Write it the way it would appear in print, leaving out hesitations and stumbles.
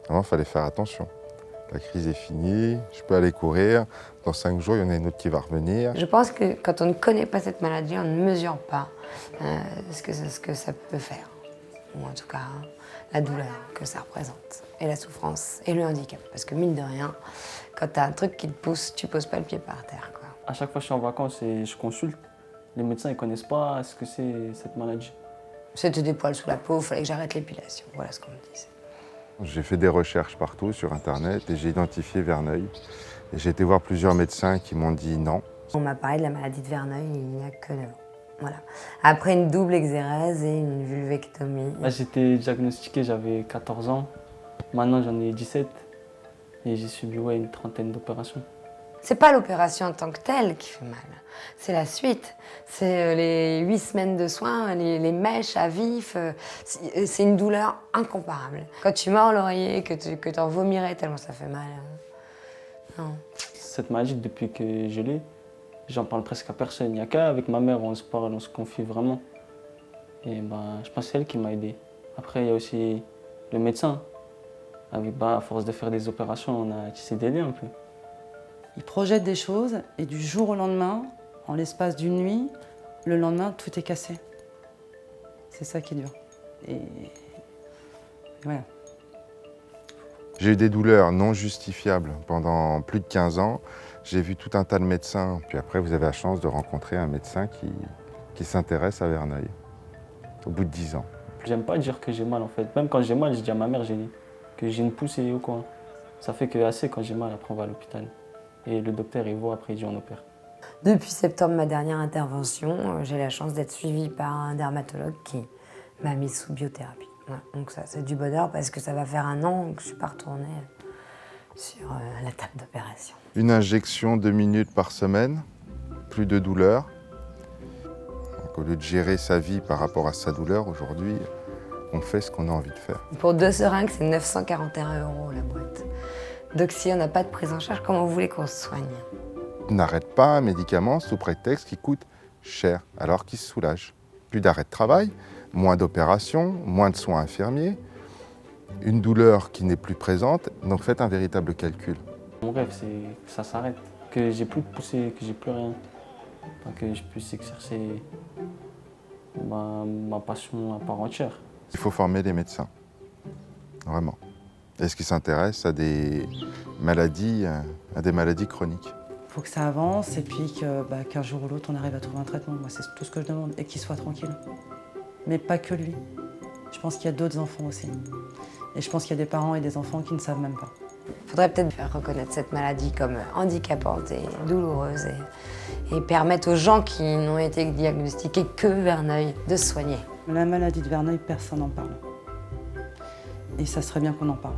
Avant, il fallait faire attention. La crise est finie, je peux aller courir. Dans 5 jours, il y en a une autre qui va revenir. Je pense que quand on ne connaît pas cette maladie, on ne mesure pas ce que ça peut faire. Ou en tout cas, la douleur que ça représente, et la souffrance, et le handicap. Parce que mine de rien, quand tu as un truc qui te pousse, tu poses pas le pied par terre, quoi. À chaque fois que je suis en vacances et je consulte, les médecins ne connaissent pas ce que c'est cette maladie. C'était des poils sous la peau, il fallait que j'arrête l'épilation. Voilà ce qu'on me disait. J'ai fait des recherches partout sur Internet et j'ai identifié Verneuil. Et j'ai été voir plusieurs médecins qui m'ont dit non. On m'a parlé de la maladie de Verneuil, il n'y a que 9 ans. Voilà. Après une double exérèse et une vulvectomie. J'étais diagnostiqué, j'avais 14 ans. Maintenant, j'en ai 17. Et j'ai subi une 30aine d'opérations. C'est pas l'opération en tant que telle qui fait mal, c'est la suite. C'est les 8 semaines de soins, les mèches à vif. C'est une douleur incomparable. Quand tu mords l'oreiller, que tu en vomirais tellement ça fait mal. Non. Cette maladie, depuis que je l'ai, j'en parle presque à personne. Il n'y a qu'avec ma mère, on se parle, on se confie vraiment. Et je pense que c'est elle qui m'a aidé. Après, il y a aussi le médecin. À force de faire des opérasions, on a essayé d'aider un peu. Il projette des choses et du jour au lendemain, en l'espace d'une nuit, le lendemain, tout est cassé. C'est ça qui est dur. Et voilà. J'ai eu des douleurs non justifiables pendant plus de 15 ans. J'ai vu tout un tas de médecins. Puis après, vous avez la chance de rencontrer un médecin qui s'intéresse à Verneuil, au bout de 10 ans. J'aime pas dire que j'ai mal en fait. Même quand j'ai mal, je dis à ma mère que j'ai une poussée au coin. Ça fait que assez quand j'ai mal, après on va à l'hôpital. Et le docteur, il voit, après il dit on opère. Depuis septembre, ma dernière intervention, j'ai la chance d'être suivie par un dermatologue qui m'a mise sous biothérapie. Voilà. Donc ça, c'est du bonheur parce que ça va faire 1 an que je ne suis pas retournée sur la table d'opération. Une injection 2 minutes par semaine, plus de douleur. Donc, au lieu de gérer sa vie par rapport à sa douleur, aujourd'hui, on fait ce qu'on a envie de faire. Pour 2 seringues, c'est 941 € la boîte. Donc si on n'a pas de prise en charge, comment vous voulez qu'on se soigne? On n'arrête pas un médicament sous prétexte qu'il coûte cher, alors qu'il se soulage. Plus d'arrêt de travail, moins d'opérations, moins de soins infirmiers, une douleur qui n'est plus présente, donc faites un véritable calcul. Mon rêve, c'est que ça s'arrête, que j'ai plus de poussée, que j'ai plus rien, que je puisse exercer ma passion à part entière. Il faut former les médecins, vraiment. Est-ce qu'ils s'intéressent à des maladies chroniques? Il faut que ça avance et puis qu'un jour ou l'autre, on arrive à trouver un traitement. Moi, c'est tout ce que je demande. Et qu'il soit tranquille. Mais pas que lui. Je pense qu'il y a d'autres enfants aussi. Et je pense qu'il y a des parents et des enfants qui ne savent même pas. Il faudrait peut-être faire reconnaître cette maladie comme handicapante et douloureuse et permettre aux gens qui n'ont été diagnostiqués que Verneuil de se soigner. La maladie de Verneuil, personne n'en parle. Et ça serait bien qu'on en parle.